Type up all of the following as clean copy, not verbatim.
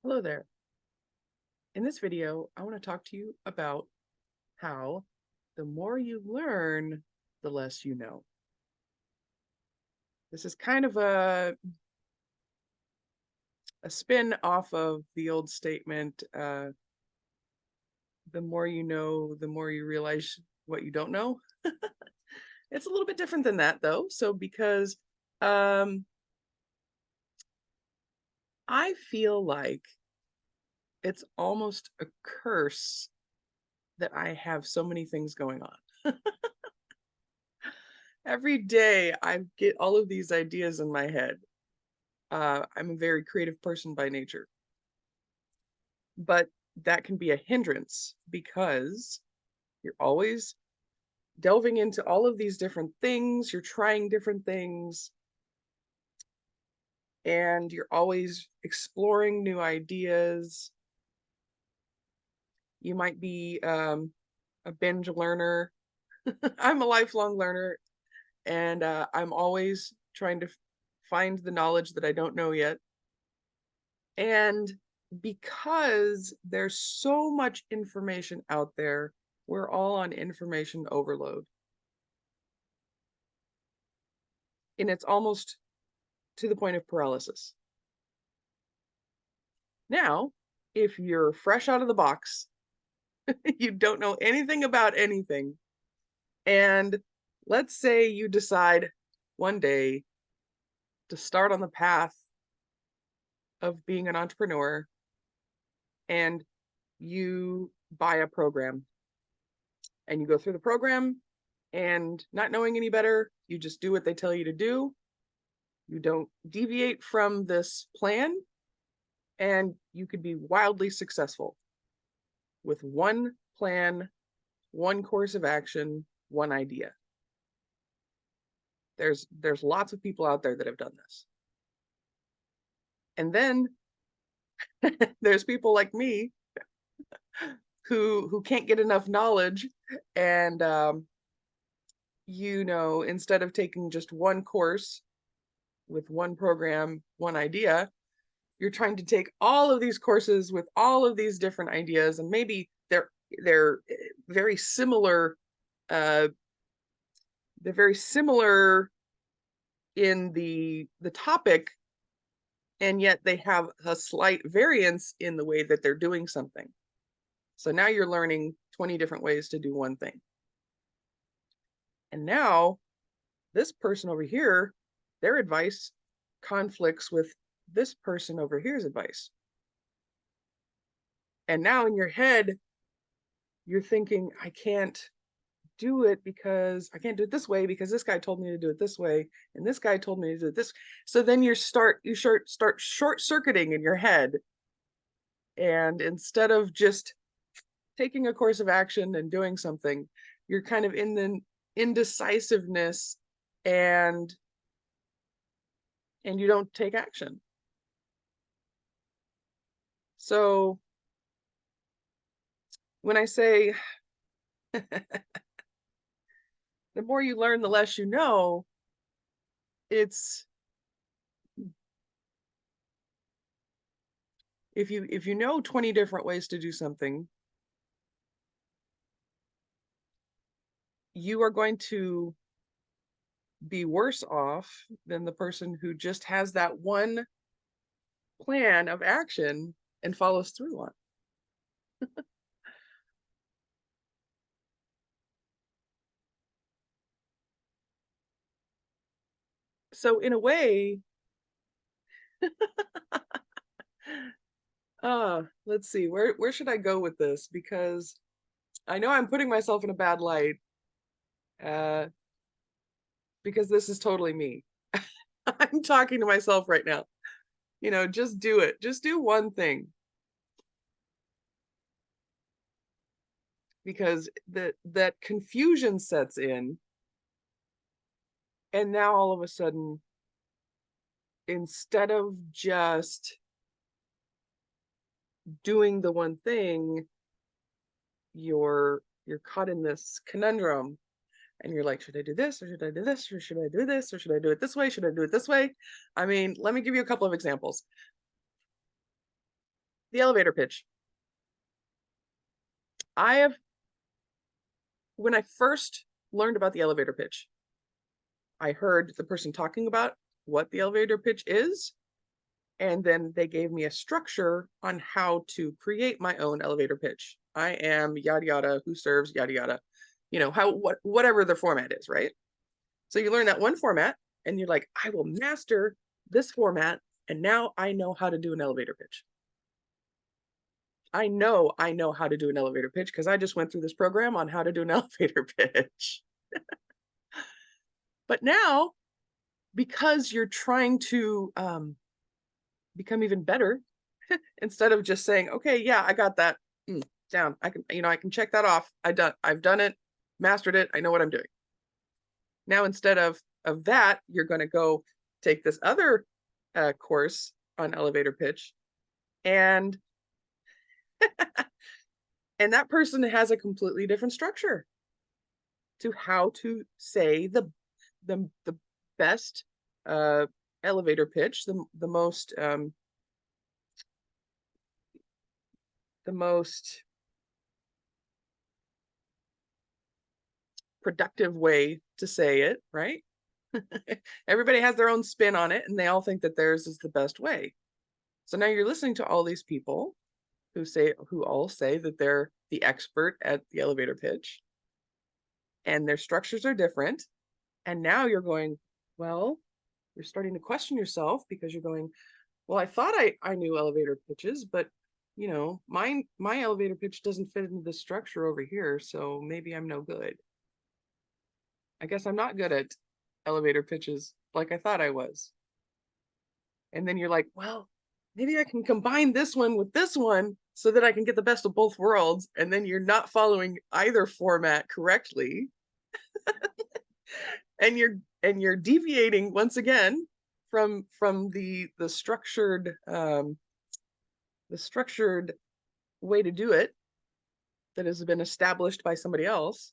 Hello there. In this video, I want to talk to you about how the more you learn, the less you know. This is kind of a spin off of the old statement, the more you know, the more you realize what you don't know. It's a little bit different than that, though. So, because um, I feel like it's almost a curse that I have so many things going on. Every day I get all of these ideas in my head. I'm a very creative person by nature, but that can be a hindrance because you're always delving into all of these different things, you're trying different things, and you're always exploring new ideas. You might be a binge learner. I'm a lifelong learner, and I'm always trying to find the knowledge that I don't know yet. And because there's so much information out there, we're all on information overload. And it's almost to the point of paralysis. Now, if you're fresh out of the box, you don't know anything about anything, and let's say you decide one day to start on the path of being an entrepreneur and you buy a program and you go through the program and not knowing any better, you just do what they tell you to do. You don't deviate from this plan, and you could be wildly successful with one plan, one course of action, one idea. There's lots of people out there that have done this. And then there's people like me who can't get enough knowledge, and instead of taking just one course with one program, one idea, you're trying to take all of these courses with all of these different ideas, and maybe they're very similar. uh they're very similar in the topic, and yet they have a slight variance in the way that they're doing something. So now you're learning 20 different ways to do one thing. And now this person over here, their advice conflicts with this person over here's advice. And now in your head, you're thinking, I can't do it because I can't do it this way because this guy told me to do it this way, and this guy told me to do it this. So then you start short circuiting in your head, and instead of just taking a course of action and doing something, you're kind of in the indecisiveness, and you don't take action. So when I say the more you learn, the less you know, it's if you know 20 different ways to do something, you are going to be worse off than the person who just has that one plan of action and follows through on. So in a way, let's see, where should I go with this? Because I know I'm putting myself in a bad light, uh, because this is totally me. I'm talking to myself right now. Just do it. Just do one thing. Because that confusion sets in, and now all of a sudden, instead of just doing the one thing, you're caught in this conundrum, and you're like, should I do this, or should I do this, or should I do this, or should I do it this way, should I do it this way? I mean, let me give you a couple of examples. The elevator pitch. When I first learned about the elevator pitch, I heard the person talking about what the elevator pitch is, and then they gave me a structure on how to create my own elevator pitch. I am yada yada, who serves yada yada, whatever the format is, right? So you learn that one format, and you're like, I will master this format, and now I know how to do an elevator pitch. I know how to do an elevator pitch because I just went through this program on how to do an elevator pitch. But now, because you're trying to become even better, instead of just saying, okay, yeah, I got that down. I can check that off. I've done it, mastered it. I know what I'm doing. Now, instead of that, you're going to go take this other course on elevator pitch, and and that person has a completely different structure to how to say the best elevator pitch, the most productive way to say it, right? Everybody has their own spin on it, and they all think that theirs is the best way. So now you're listening to all these people who all say that they're the expert at the elevator pitch, and their structures are different. And now you're going, well, you're starting to question yourself because you're going, well, I thought I knew elevator pitches, but my elevator pitch doesn't fit into the structure over here, so maybe I'm no good. I guess I'm not good at elevator pitches like I thought I was. And then you're like, well, maybe I can combine this one with this one so that I can get the best of both worlds. And then you're not following either format correctly. and you're deviating once again from the structured way to do it that has been established by somebody else.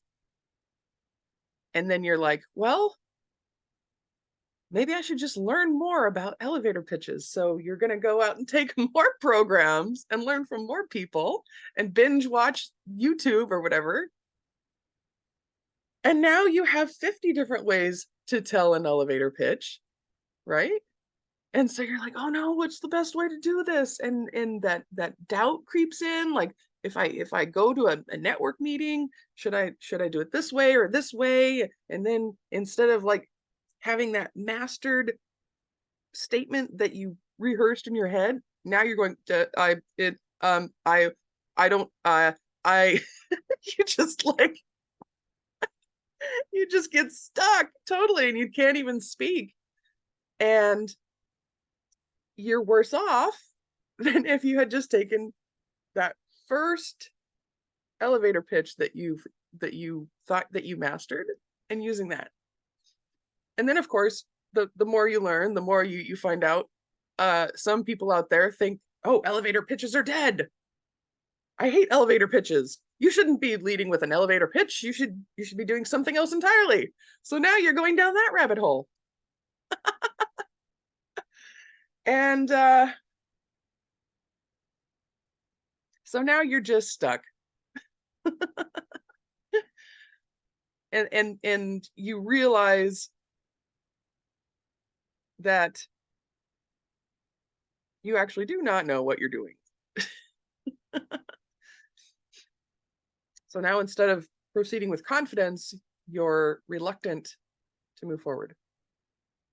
And then you're like, well, maybe I should just learn more about elevator pitches. So you're going to go out and take more programs and learn from more people and binge watch YouTube or whatever. And now you have 50 different ways to tell an elevator pitch, right? And so you're like, oh no, what's the best way to do this? And that doubt creeps in. Like, if I go to a network meeting, should I do it this way or this way? And then instead of like having that mastered statement that you rehearsed in your head, now you're going to I don't I you just like you just get stuck totally, and you can't even speak, and you're worse off than if you had just taken that first elevator pitch that you thought that you mastered and using that. And then of course the more you learn, the more you find out some people out there think, oh, elevator pitches are dead. I hate elevator pitches. You shouldn't be leading with an elevator pitch. You should be doing something else entirely. So now you're going down that rabbit hole. And so now you're just stuck. and you realize that you actually do not know what you're doing. So now, instead of proceeding with confidence, you're reluctant to move forward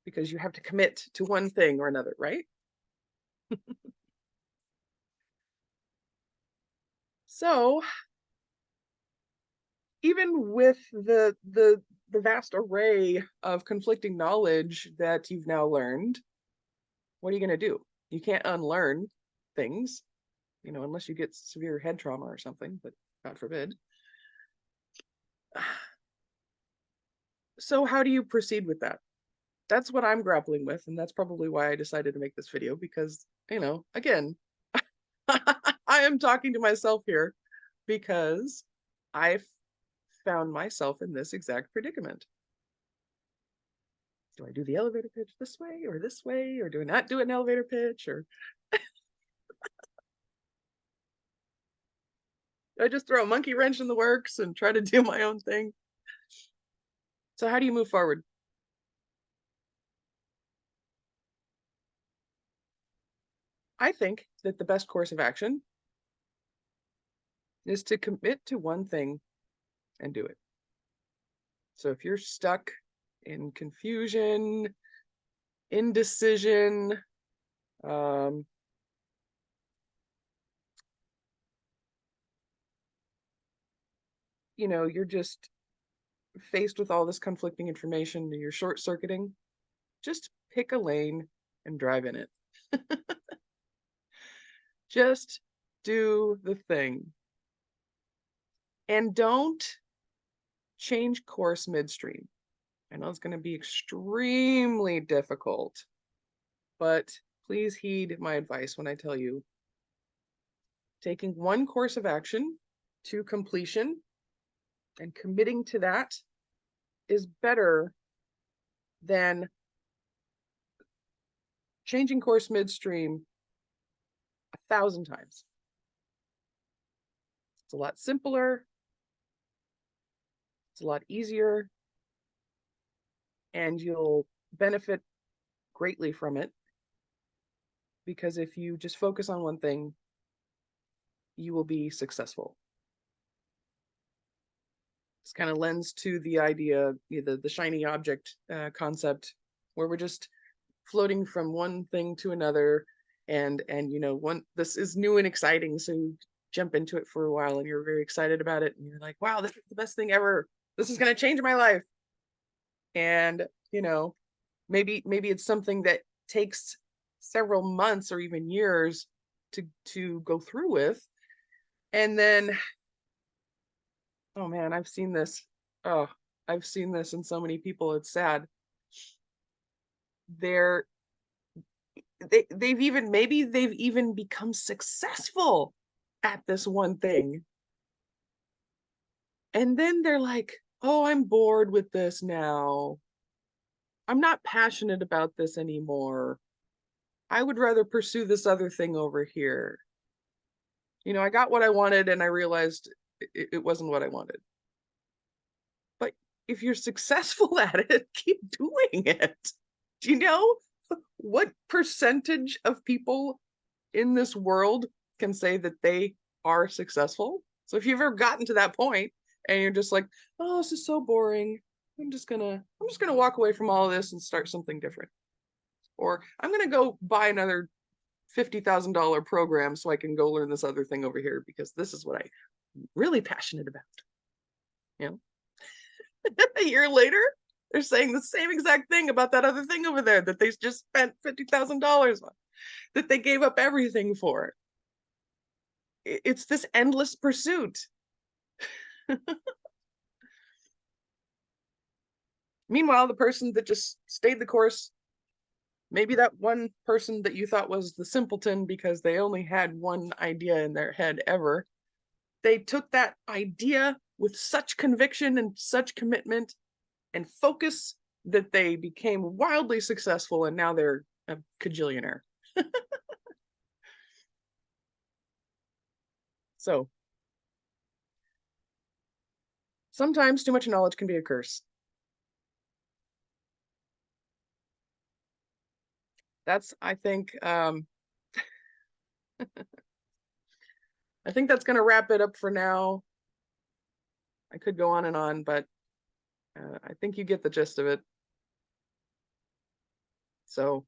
because you have to commit to one thing or another, right? So even with the vast array of conflicting knowledge that you've now learned, what are you going to do? You can't unlearn things, unless you get severe head trauma or something, but God forbid. So how do you proceed with that? That's what I'm grappling with, and that's probably why I decided to make this video, because, again, I am talking to myself here because I've found myself in this exact predicament. Do I do the elevator pitch this way, or do I not do an elevator pitch? Or I just throw a monkey wrench in the works and try to do my own thing? So how do you move forward? I think that the best course of action is to commit to one thing and do it. So if you're stuck in confusion, indecision, um, you're just faced with all this conflicting information and you're short circuiting, just pick a lane and drive in it. Just do the thing. And don't change course midstream. I know it's going to be extremely difficult, but please heed my advice when I tell you taking one course of action to completion and committing to that is better than changing course midstream 1,000 times. It's a lot simpler, it's a lot easier, and you'll benefit greatly from it, because if you just focus on one thing, you will be successful. This kind of lends to the idea, the shiny object concept, where we're just floating from one thing to another, and this is new and exciting, so you jump into it for a while and you're very excited about it, and you're like, wow, this is the best thing ever, this is going to change my life. And maybe it's something that takes several months or even years to go through with, and then, oh man, I've seen this. Oh, I've seen this in so many people. It's sad. They're they've even maybe they've even become successful at this one thing. And then they're like, "Oh, I'm bored with this now. I'm not passionate about this anymore. I would rather pursue this other thing over here. I got what I wanted and I realized it wasn't what I wanted." But if you're successful at it, keep doing it. Do you know what percentage of people in this world can say that they are successful? So if you've ever gotten to that point and you're just like, oh, this is so boring, I'm just gonna walk away from all of this and start something different. Or I'm gonna go buy another $50,000 program so I can go learn this other thing over here because this is what I'm really passionate about. You know, a year later, they're saying the same exact thing about that other thing over there that they just spent $50,000 on, that they gave up everything for. It's this endless pursuit. Meanwhile, the person that just stayed the course, maybe that one person that you thought was the simpleton because they only had one idea in their head ever, they took that idea with such conviction and such commitment and focus that they became wildly successful, and now they're a cajillionaire. So sometimes too much knowledge can be a curse. That's, I think that's going to wrap it up for now. I could go on and on, but I think you get the gist of it. So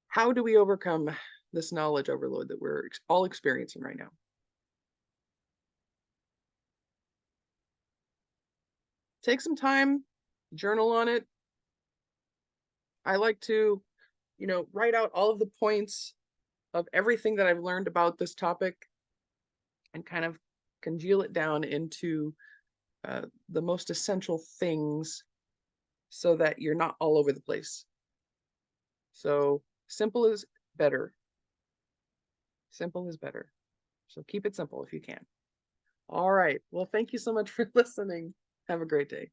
how do we overcome this knowledge overload that we're all experiencing right now? Take some time, journal on it. I like to, write out all of the points of everything that I've learned about this topic and kind of congeal it down into the most essential things so that you're not all over the place. So simple is better. Simple is better. So keep it simple if you can. All right. Well, thank you so much for listening. Have a great day.